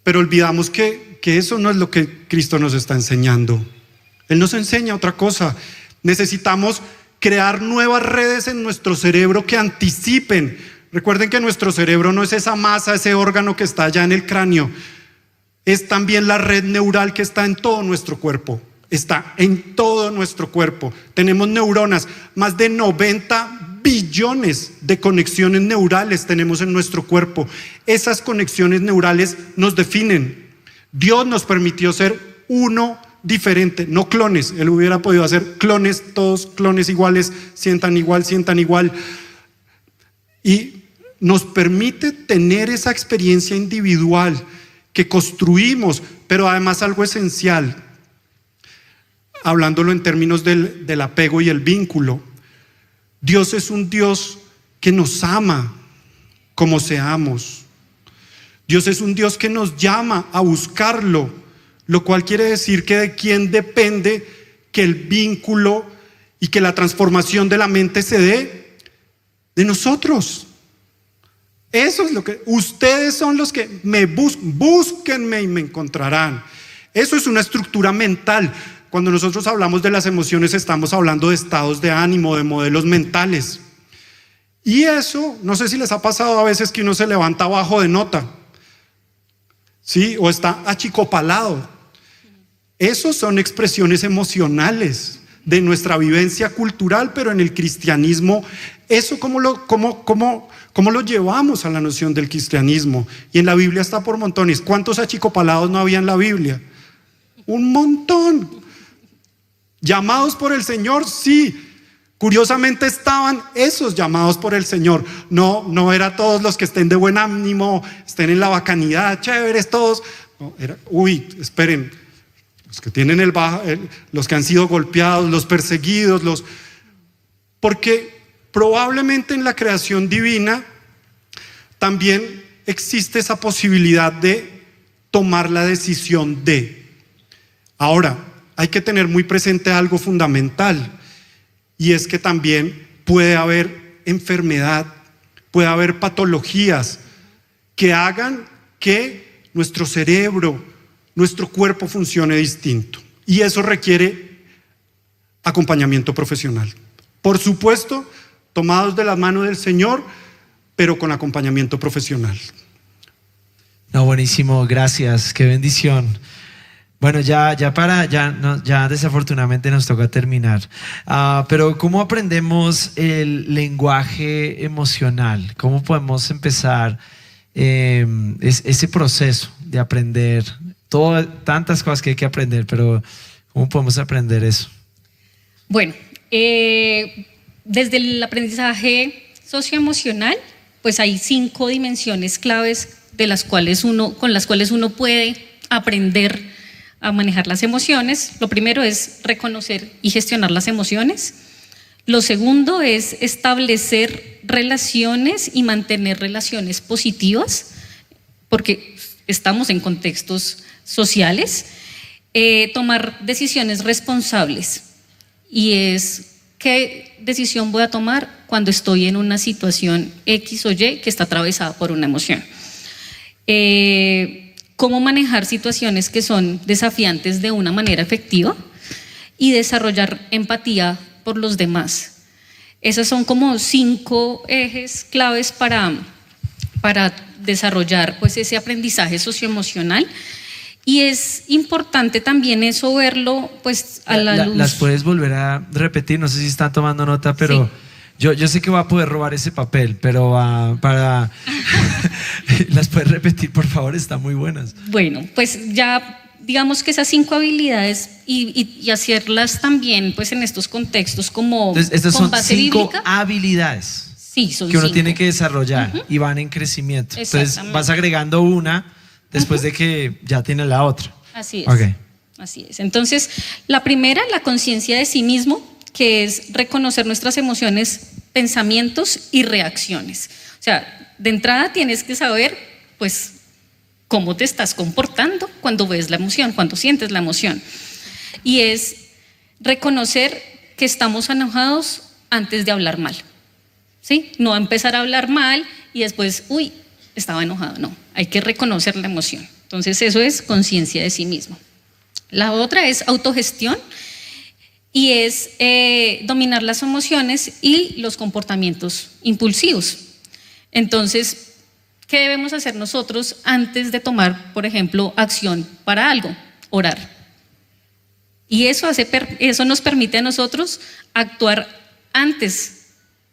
Pero olvidamos que eso no es lo que Cristo nos está enseñando. Él nos enseña otra cosa. Necesitamos crear nuevas redes en nuestro cerebro que anticipen. Recuerden que nuestro cerebro no es esa masa, ese órgano que está allá en el cráneo. Es también la red neural que está en todo nuestro cuerpo. Está en todo nuestro cuerpo. Tenemos neuronas, más de 90 billones de conexiones neurales tenemos en nuestro cuerpo. Esas conexiones neurales nos definen. Dios nos permitió ser uno diferente, no clones. Él hubiera podido hacer clones, todos clones iguales, sientan igual. Y nos permite tener esa experiencia individual que construimos, pero además algo esencial, hablándolo en términos del apego y el vínculo. Dios es un Dios que nos ama como seamos. Dios es un Dios que nos llama a buscarlo, lo cual quiere decir que de quién depende que el vínculo y que la transformación de la mente se dé, de nosotros. Eso es lo que ustedes son los que me búsquenme y me encontrarán. Eso es una estructura mental. Cuando nosotros hablamos de las emociones, estamos hablando de estados de ánimo, de modelos mentales. Y eso, no sé si les ha pasado a veces que uno se levanta bajo de nota, ¿sí? O está achicopalado. Esos son expresiones emocionales de nuestra vivencia cultural, pero en el cristianismo, eso ¿cómo lo llevamos a la noción del cristianismo? Y en la Biblia está por montones. ¿Cuántos achicopalados no había en la Biblia? Un montón. ¿Llamados por el Señor? Sí. Curiosamente estaban esos llamados por el Señor. No era todos los que estén de buen ánimo, estén en la bacanidad, chéveres todos. No, esperen. Los que tienen los que han sido golpeados, los perseguidos, porque probablemente en la creación divina también existe esa posibilidad de tomar la decisión de. Ahora, hay que tener muy presente algo fundamental, y es que también puede haber enfermedad, puede haber patologías que hagan que nuestro cerebro, nuestro cuerpo funcione distinto, y eso requiere acompañamiento profesional. Por supuesto, tomados de la mano del Señor, pero con acompañamiento profesional. No, buenísimo, gracias, qué bendición. Bueno, ya desafortunadamente nos toca terminar. Pero ¿cómo aprendemos el lenguaje emocional? ¿Cómo podemos empezar ese proceso de aprender? Tantas cosas que hay que aprender, pero ¿cómo podemos aprender eso? Bueno, desde el aprendizaje socioemocional, pues hay 5 dimensiones claves con las cuales uno puede aprender a manejar las emociones. Lo primero es reconocer y gestionar las emociones. Lo segundo es establecer relaciones y mantener relaciones positivas, porque estamos en contextos sociales. Tomar decisiones responsables, y es qué decisión voy a tomar cuando estoy en una situación X o Y que está atravesada por una emoción. Cómo manejar situaciones que son desafiantes de una manera efectiva y desarrollar empatía por los demás. Esos son como 5 ejes claves para desarrollar pues ese aprendizaje socioemocional, y es importante también eso verlo pues a la luz. ¿Las puedes volver a repetir? No sé si están tomando nota, pero sí. Yo sé que voy a poder robar ese papel, pero ¿las puedes repetir, por favor? Están muy buenas. Bueno, pues ya digamos que esas 5 habilidades y hacerlas también pues en estos contextos como entonces, estas con son base 5 bíblica. Habilidades. Sí, son que uno 5. tiene que desarrollar y van en crecimiento. Entonces vas agregando una después de que ya tienes la otra. Así es. Okay. Así es. Entonces, la primera, la conciencia de sí mismo, que es reconocer nuestras emociones, pensamientos y reacciones. O sea, de entrada tienes que saber, pues, cómo te estás comportando cuando ves la emoción, cuando sientes la emoción. Y es reconocer que estamos enojados antes de hablar mal. ¿Sí? No empezar a hablar mal y después, uy, estaba enojado. No, hay que reconocer la emoción. Entonces, eso es conciencia de sí mismo. La otra es autogestión, y es dominar las emociones y los comportamientos impulsivos. Entonces, ¿qué debemos hacer nosotros antes de tomar, por ejemplo, acción para algo? Orar. Y eso nos permite a nosotros actuar antes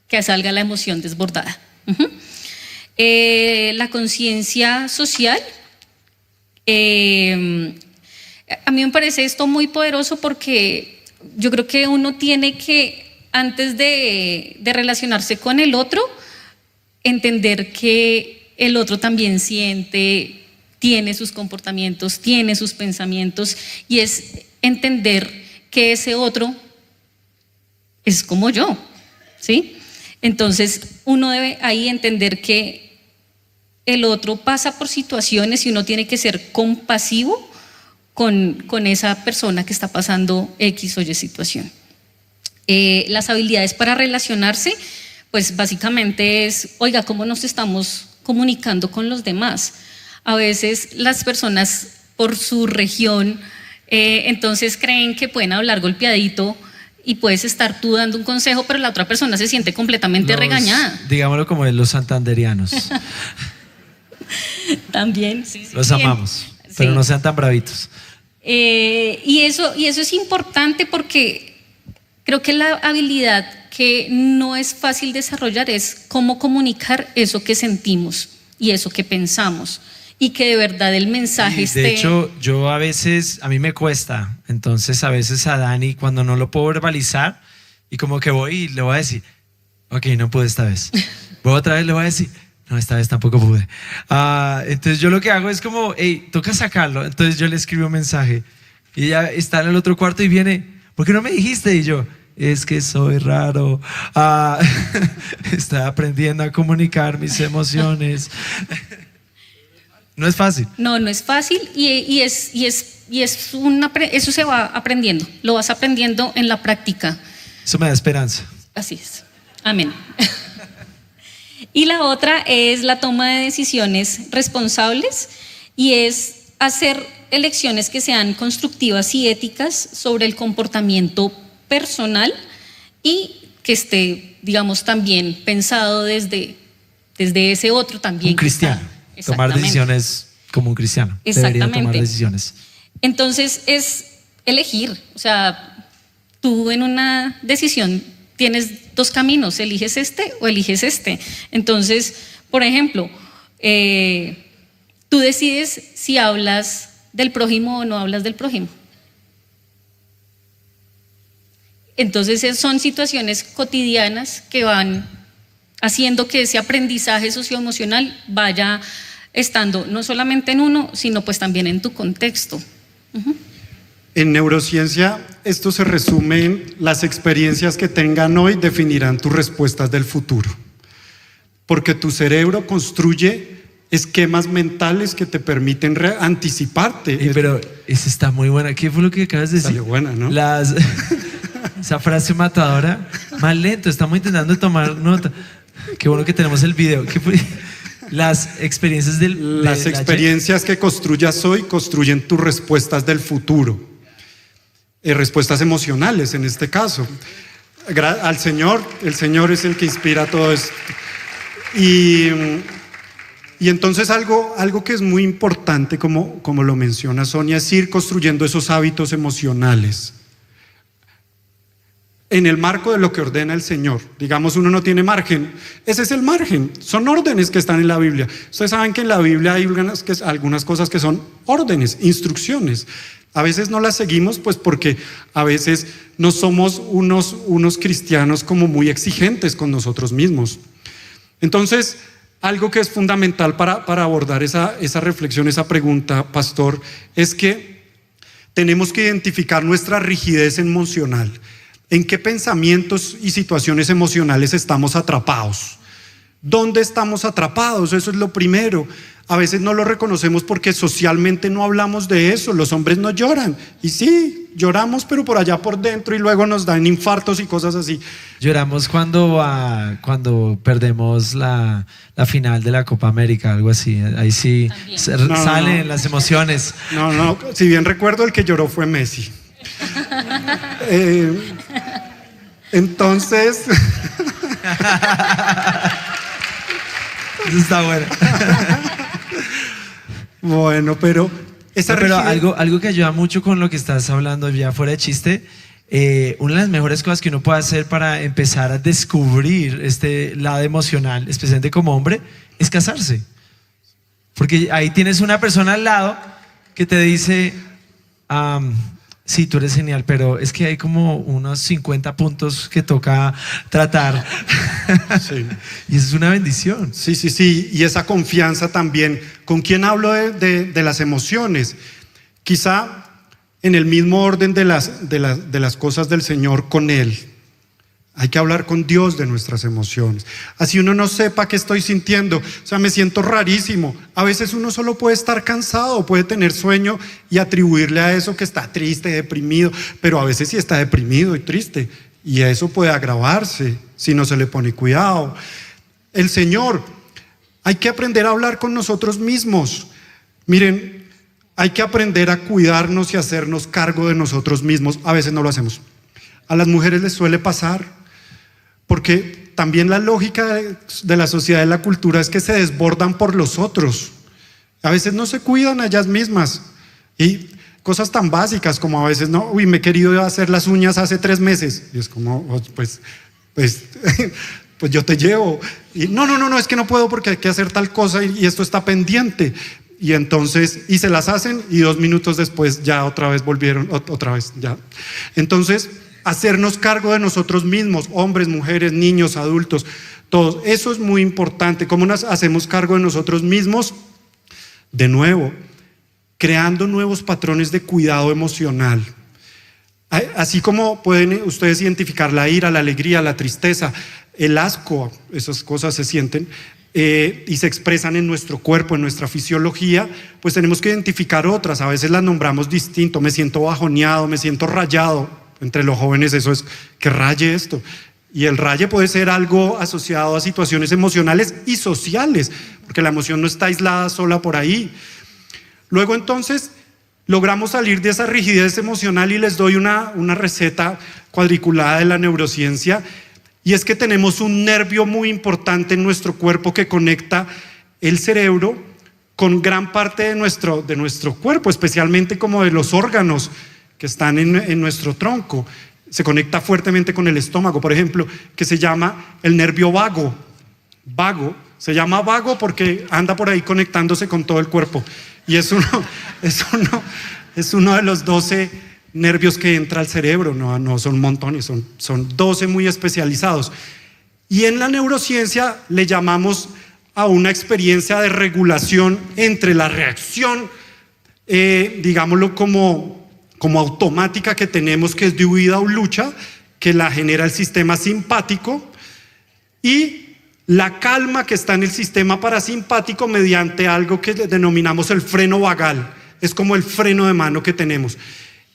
que salga la emoción desbordada. La conciencia social. A mí me parece esto muy poderoso, porque yo creo que uno tiene que, antes de relacionarse con el otro, entender que el otro también siente, tiene sus comportamientos, tiene sus pensamientos, y es entender que ese otro es como yo, ¿sí? Entonces uno debe ahí entender que el otro pasa por situaciones y uno tiene que ser compasivo con esa persona que está pasando X o Y situación. Las habilidades para relacionarse, pues básicamente es, oiga, ¿cómo nos estamos comunicando con los demás? A veces las personas por su región, entonces creen que pueden hablar golpeadito, y puedes estar tú dando un consejo, pero la otra persona se siente completamente regañada. Digámoslo como de los santanderianos. También, sí, los amamos, pero no sean tan bravitos. Y eso es importante, porque creo que la habilidad que no es fácil desarrollar es cómo comunicar eso que sentimos y eso que pensamos, y que de verdad el mensaje esté. De hecho, a mí me cuesta. Entonces a veces a Dani, cuando no lo puedo verbalizar, y como que voy y le voy a decir, ok, no pude esta vez. Voy otra vez, le voy a decir, no, esta vez tampoco pude. Entonces yo lo que hago es como, hey, toca sacarlo. Entonces yo le escribo un mensaje, y ella está en el otro cuarto y viene, ¿por qué no me dijiste? Y yo, es que soy raro. Estoy aprendiendo a comunicar mis emociones. No es fácil. No, no es fácil eso se va aprendiendo, lo vas aprendiendo en la práctica. Eso me da esperanza. Así es. Amén. Y la otra es la toma de decisiones responsables y es hacer elecciones que sean constructivas y éticas sobre el comportamiento personal y que esté, digamos, también pensado desde ese otro también. Un cristiano. Tomar decisiones como un cristiano. Debería tomar decisiones. Entonces es elegir, o sea, tú en una decisión tienes dos caminos, eliges este o eliges este. Entonces, por ejemplo, tú decides si hablas del prójimo o no hablas del prójimo. Entonces son situaciones cotidianas que van haciendo que ese aprendizaje socioemocional vaya estando no solamente en uno, sino pues también en tu contexto. En neurociencia esto se resume en las experiencias que tengan hoy definirán tus respuestas del futuro, porque tu cerebro construye esquemas mentales que te permiten anticiparte. Pero esa está muy buena. ¿Qué fue lo que acabas de decir? Salió buena, ¿no? Esa frase matadora. Más lento, estamos intentando tomar nota. Qué bueno que tenemos el video. ¿Qué fue? Las experiencias Las experiencias que construyas hoy construyen tus respuestas del futuro. Respuestas emocionales en este caso. Al Señor, el Señor es el que inspira todo esto. Y entonces algo que es muy importante, como lo menciona Sonia, es ir construyendo esos hábitos emocionales en el marco de lo que ordena el Señor. Digamos, uno no tiene margen, ese es el margen, son órdenes que están en la Biblia. Ustedes saben que en la Biblia hay algunas cosas que son órdenes, instrucciones. A veces no las seguimos pues porque a veces no somos unos cristianos como muy exigentes con nosotros mismos. Entonces, algo que es fundamental para abordar esa reflexión, esa pregunta, pastor, es que tenemos que identificar nuestra rigidez emocional. ¿En qué pensamientos y situaciones emocionales estamos atrapados? ¿Dónde estamos atrapados? Eso es lo primero. A veces no lo reconocemos porque socialmente no hablamos de eso. Los hombres no lloran. Y sí, lloramos, pero por allá por dentro y luego nos dan infartos y cosas así. Lloramos cuando perdemos la final de la Copa América, algo así. Ahí sí salen las emociones. No, si bien recuerdo, el que lloró fue Messi. Entonces eso está bueno. Bueno, pero algo que ayuda mucho con lo que estás hablando, ya fuera de chiste, una de las mejores cosas que uno puede hacer para empezar a descubrir este lado emocional, especialmente como hombre, es casarse. Porque ahí tienes una persona al lado que te dice, sí, tú eres genial, pero es que hay como unos 50 puntos que toca tratar. Sí. Y eso es una bendición. Sí. Y esa confianza también. ¿Con quién hablo de las emociones? Quizá en el mismo orden de las cosas del Señor con Él. Hay que hablar con Dios de nuestras emociones. Así uno no sepa qué estoy sintiendo. O sea, me siento rarísimo. A veces uno solo puede estar cansado, puede tener sueño y atribuirle a eso que está triste, deprimido. Pero a veces sí está deprimido y triste. Y eso puede agravarse si no se le pone cuidado. El Señor, hay que aprender a hablar con nosotros mismos. Miren, hay que aprender a cuidarnos y hacernos cargo de nosotros mismos. A veces no lo hacemos. A las mujeres les suele pasar. Porque también la lógica de la sociedad y la cultura es que se desbordan por los otros. A veces no se cuidan a ellas mismas. Y cosas tan básicas como a veces, no, me he querido hacer las uñas hace 3 meses. Y es como, pues yo te llevo. Y no, es que no puedo porque hay que hacer tal cosa y esto está pendiente. Y entonces, y se las hacen y 2 minutos después ya otra vez volvieron, otra vez, ya. Entonces, hacernos cargo de nosotros mismos, hombres, mujeres, niños, adultos, todos. Eso es muy importante. ¿Cómo nos hacemos cargo de nosotros mismos? De nuevo, creando nuevos patrones de cuidado emocional. Así como pueden ustedes identificar la ira, la alegría, la tristeza, el asco, esas cosas se sienten y se expresan en nuestro cuerpo, en nuestra fisiología, pues tenemos que identificar otras. A veces las nombramos distinto. Me siento bajoneado, me siento rayado. Entre los jóvenes eso es, que raye esto. Y el raye puede ser algo asociado a situaciones emocionales y sociales, porque la emoción no está aislada sola por ahí. Luego entonces logramos salir de esa rigidez emocional y les doy una receta cuadriculada de la neurociencia, y es que tenemos un nervio muy importante en nuestro cuerpo que conecta el cerebro con gran parte de nuestro cuerpo, especialmente como de los órganos que están en nuestro tronco. Se conecta fuertemente con el estómago, por ejemplo, que se llama el nervio vago. Vago, se llama vago porque anda por ahí conectándose con todo el cuerpo. Y es uno de los 12 nervios que entra al cerebro, no son montones, son 12 muy especializados. Y en la neurociencia le llamamos a una experiencia de regulación entre la reacción, digámoslo como automática que tenemos, que es de huida o lucha, que la genera el sistema simpático, y la calma que está en el sistema parasimpático mediante algo que denominamos el freno vagal. Es como el freno de mano que tenemos.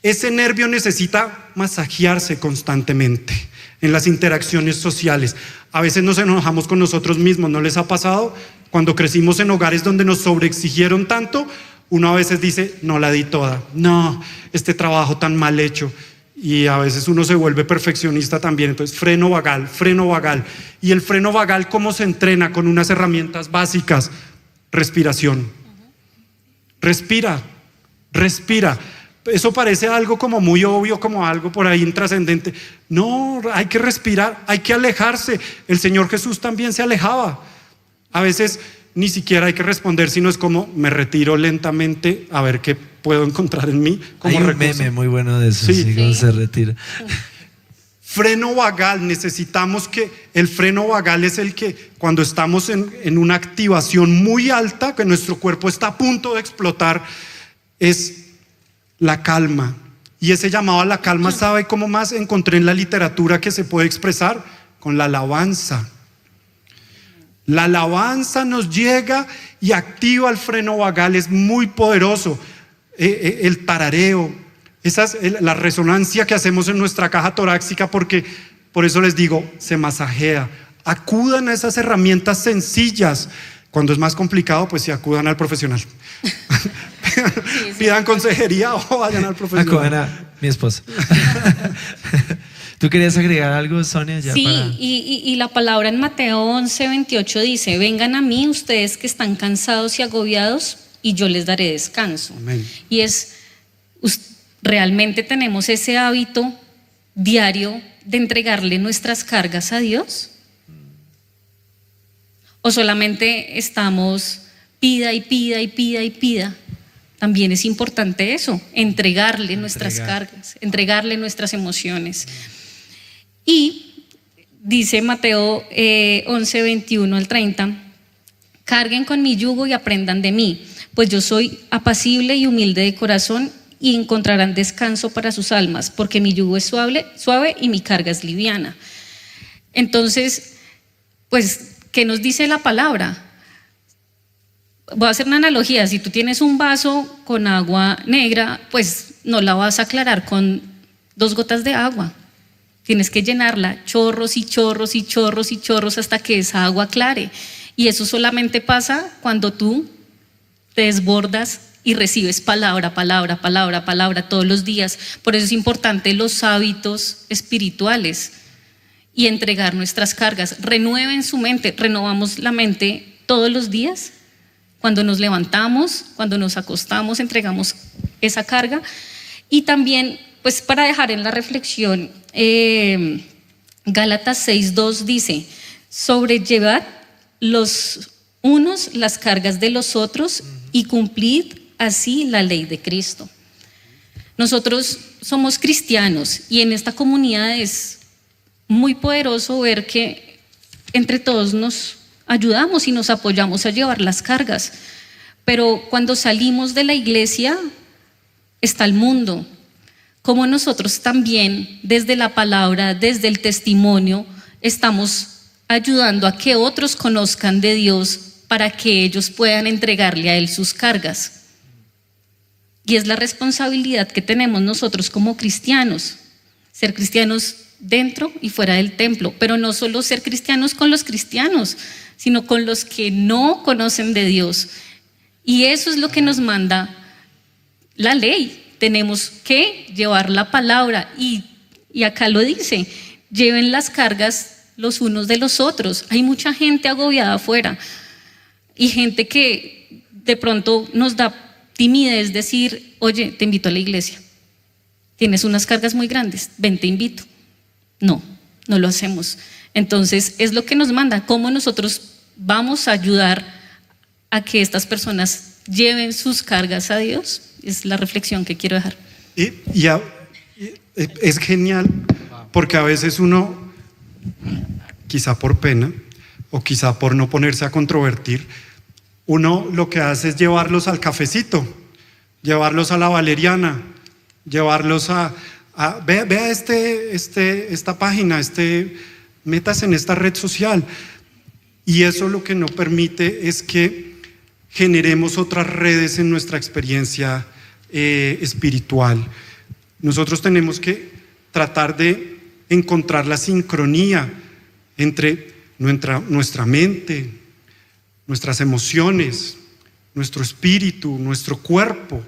Ese nervio necesita masajearse constantemente en las interacciones sociales. A veces nos enojamos con nosotros mismos, ¿no les ha pasado? Cuando crecimos en hogares donde nos sobreexigieron tanto, uno a veces dice, no la di toda, no, este trabajo tan mal hecho. Y a veces uno se vuelve perfeccionista también. Entonces, freno vagal, freno vagal. Y el freno vagal, ¿cómo se entrena? Con unas herramientas básicas. Respiración. Respira. Eso parece algo como muy obvio, como algo por ahí intrascendente. No, hay que respirar, hay que alejarse. El Señor Jesús también se alejaba. A veces ni siquiera hay que responder, sino es como me retiro lentamente a ver qué puedo encontrar en mí. Como hay un recurso. meme muy bueno de eso, Sí. cómo se retira. Freno vagal, necesitamos que el freno vagal es el que cuando estamos en una activación muy alta, que nuestro cuerpo está a punto de explotar, es la calma. Y ese llamado a la calma, ¿sabe cómo más encontré en la literatura que se puede expresar? Con la alabanza. La alabanza nos llega y activa el freno vagal, es muy poderoso. El tarareo, la resonancia que hacemos en nuestra caja torácica, porque por eso les digo, se masajea. Acudan a esas herramientas sencillas. Cuando es más complicado, pues sí, acudan al profesional. Pidan consejería o vayan al profesional. Acudan a mi esposa. ¿Tú querías agregar algo, Sonia? Sí, y la palabra en Mateo 11:28 dice, vengan a mí ustedes que están cansados y agobiados y yo les daré descanso. Amén. Y realmente tenemos ese hábito diario de entregarle nuestras cargas a Dios. ¿O solamente estamos pida y pida y pida y pida? También es importante eso, entregarle nuestras cargas, entregarle nuestras emociones. Y dice Mateo 11:21 al 30, carguen con mi yugo y aprendan de mí, pues yo soy apacible y humilde de corazón y encontrarán descanso para sus almas, porque mi yugo es suave y mi carga es liviana. Entonces, pues, ¿qué nos dice la palabra? Voy a hacer una analogía. Si tú tienes un vaso con agua negra, pues no la vas a aclarar con 2 gotas de agua. Tienes que llenarla chorros y chorros y chorros y chorros hasta que esa agua aclare. Y eso solamente pasa cuando tú te desbordas y recibes palabra todos los días. Por eso es importante los hábitos espirituales y entregar nuestras cargas. Renueven su mente. Renovamos la mente todos los días. Cuando nos levantamos, cuando nos acostamos, entregamos esa carga. Y también, pues para dejar en la reflexión, Gálatas 6:2 dice, sobrellevad los unos las cargas de los otros y cumplid así la ley de Cristo. Nosotros somos cristianos y en esta comunidad es muy poderoso ver que entre todos nos ayudamos y nos apoyamos a llevar las cargas, pero cuando salimos de la iglesia está el mundo. cómo nosotros también desde la palabra, desde el testimonio, estamos ayudando a que otros conozcan de Dios para que ellos puedan entregarle a Él sus cargas. Y es la responsabilidad que tenemos nosotros como cristianos, ser cristianos dentro y fuera del templo, pero no solo ser cristianos con los cristianos, sino con los que no conocen de Dios. Y eso es lo que nos manda la ley. Tenemos que llevar la palabra y acá lo dice, lleven las cargas los unos de los otros. Hay mucha gente agobiada afuera y gente que de pronto nos da timidez decir, oye, te invito a la iglesia, tienes unas cargas muy grandes, ven, te invito. No lo hacemos. Entonces es lo que nos manda, cómo nosotros vamos a ayudar a que estas personas lleven sus cargas a Dios. Es la reflexión que quiero dejar. Es genial, porque a veces uno, quizá por pena o quizá por no ponerse a controvertir, uno lo que hace es llevarlos al cafecito, llevarlos a la valeriana, llevarlos vea esta página, metas en esta red social. Y eso lo que no permite es que generemos otras redes en nuestra experiencia espiritual. Nosotros tenemos que tratar de encontrar la sincronía entre nuestra mente, nuestras emociones, nuestro espíritu, nuestro cuerpo.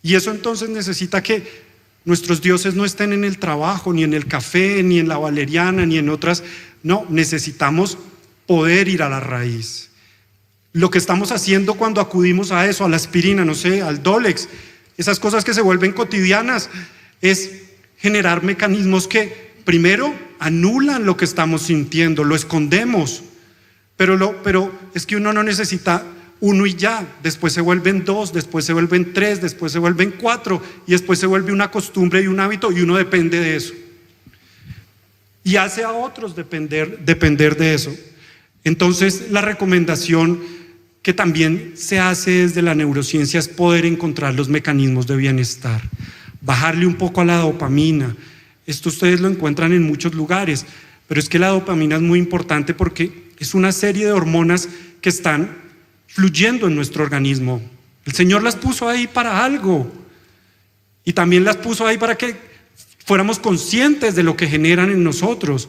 Y eso entonces necesita que nuestros dioses no estén en el trabajo, ni en el café, ni en la valeriana, ni en otras. No, necesitamos poder ir a la raíz. Lo que estamos haciendo cuando acudimos a eso, a la aspirina, no sé, al Dolex, esas cosas que se vuelven cotidianas, es generar mecanismos que primero anulan lo que estamos sintiendo, lo escondemos, pero es que uno no necesita uno y ya, después se vuelven dos, después se vuelven tres, después se vuelven cuatro, y después se vuelve una costumbre y un hábito, y uno depende de eso. Y hace a otros depender de eso. Entonces, la recomendación que también se hace desde la neurociencia es poder encontrar los mecanismos de bienestar, bajarle un poco a la dopamina. Esto ustedes lo encuentran en muchos lugares, pero es que la dopamina es muy importante porque es una serie de hormonas que están fluyendo en nuestro organismo. El Señor las puso ahí para algo, y también las puso ahí para que fuéramos conscientes de lo que generan en nosotros.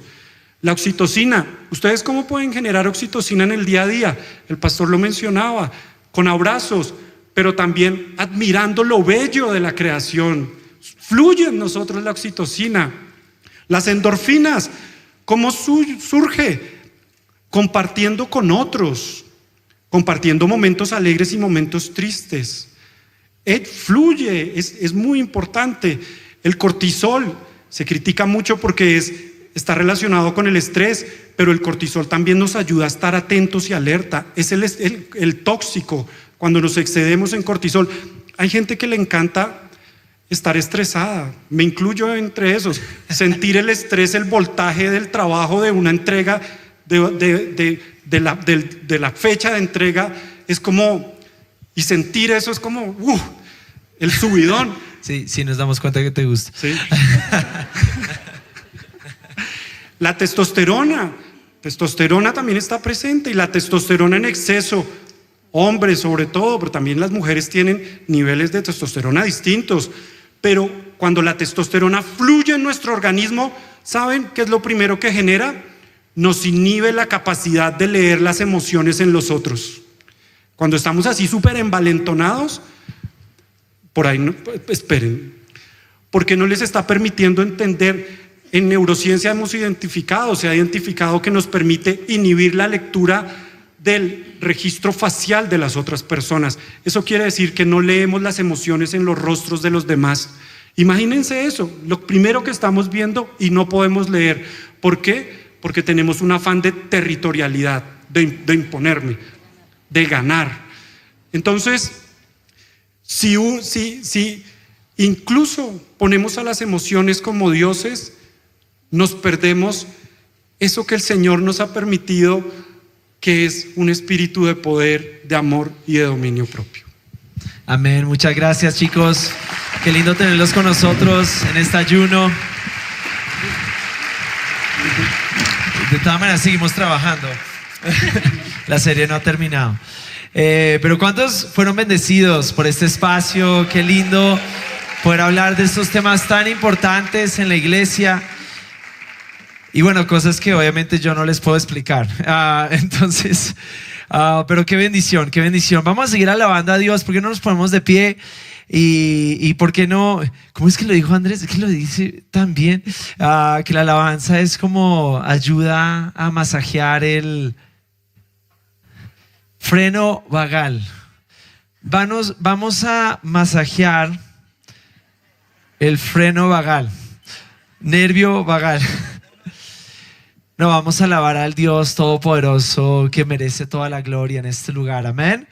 La oxitocina, ¿ustedes cómo pueden generar oxitocina en el día a día? El pastor lo mencionaba, con abrazos, pero también admirando lo bello de la creación. Fluye en nosotros la oxitocina. Las endorfinas, ¿cómo surge? Compartiendo con otros, compartiendo momentos alegres y momentos tristes. Fluye, es muy importante. El cortisol se critica mucho porque está relacionado con el estrés, pero el cortisol también nos ayuda a estar atentos y alerta. Es el tóxico, cuando nos excedemos en cortisol. Hay gente que le encanta estar estresada, me incluyo entre esos, sentir el estrés, el voltaje del trabajo, de una entrega, de la fecha de entrega, es como, y sentir eso es como, el subidón. Sí, nos damos cuenta que te gusta. Sí. La testosterona también está presente, y la testosterona en exceso, hombres sobre todo, pero también las mujeres tienen niveles de testosterona distintos. Pero cuando la testosterona fluye en nuestro organismo, ¿saben qué es lo primero que genera? Nos inhibe la capacidad de leer las emociones en los otros. Cuando estamos así súper envalentonados, por ahí no, esperen, porque no les está permitiendo entender. En neurociencia se ha identificado que nos permite inhibir la lectura del registro facial de las otras personas. Eso quiere decir que no leemos las emociones en los rostros de los demás. Imagínense eso, lo primero que estamos viendo y no podemos leer. ¿Por qué? Porque tenemos un afán de territorialidad, de imponerme, de ganar. Entonces, si incluso ponemos a las emociones como dioses, nos perdemos eso que el Señor nos ha permitido, que es un espíritu de poder, de amor y de dominio propio. Amén, muchas gracias, chicos. Qué lindo tenerlos con nosotros en este ayuno. De todas maneras, seguimos trabajando. La serie no ha terminado. Pero ¿cuántos fueron bendecidos por este espacio? Qué lindo poder hablar de estos temas tan importantes en la iglesia. Y bueno, cosas que obviamente yo no les puedo explicar. Pero qué bendición, qué bendición. Vamos a seguir alabando a Dios. ¿Por qué no nos ponemos de pie? Y ¿por qué no? ¿Cómo es que lo dijo Andrés? Que lo dice también, que la alabanza es como ayuda a masajear el freno vagal. Vamos a masajear el freno vagal, nervio vagal. No, vamos a alabar al Dios Todopoderoso que merece toda la gloria en este lugar. Amén.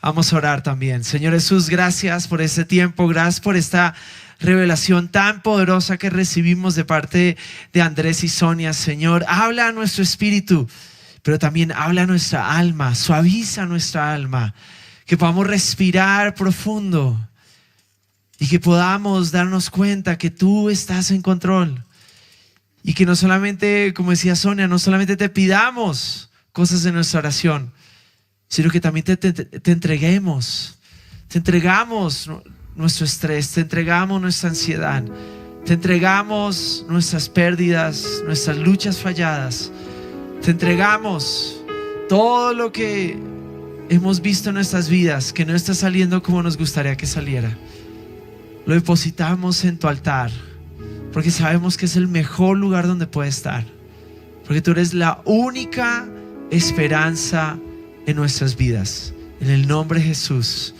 Vamos a orar también. Señor Jesús, gracias por este tiempo, gracias por esta revelación tan poderosa que recibimos de parte de Andrés y Sonia. Señor, habla a nuestro espíritu, pero también habla a nuestra alma, suaviza nuestra alma, que podamos respirar profundo y que podamos darnos cuenta que tú estás en control y que no solamente, como decía Sonia, no solamente te pidamos cosas en nuestra oración, sino que también te entregamos nuestro estrés, te entregamos nuestra ansiedad, te entregamos nuestras pérdidas, nuestras luchas falladas, te entregamos todo lo que hemos visto en nuestras vidas que no está saliendo como nos gustaría que saliera. Lo depositamos en tu altar porque sabemos que es el mejor lugar donde puede estar, porque tú eres la única esperanza en nuestras vidas. En el nombre de Jesús.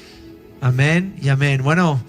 Amén y amén. Bueno.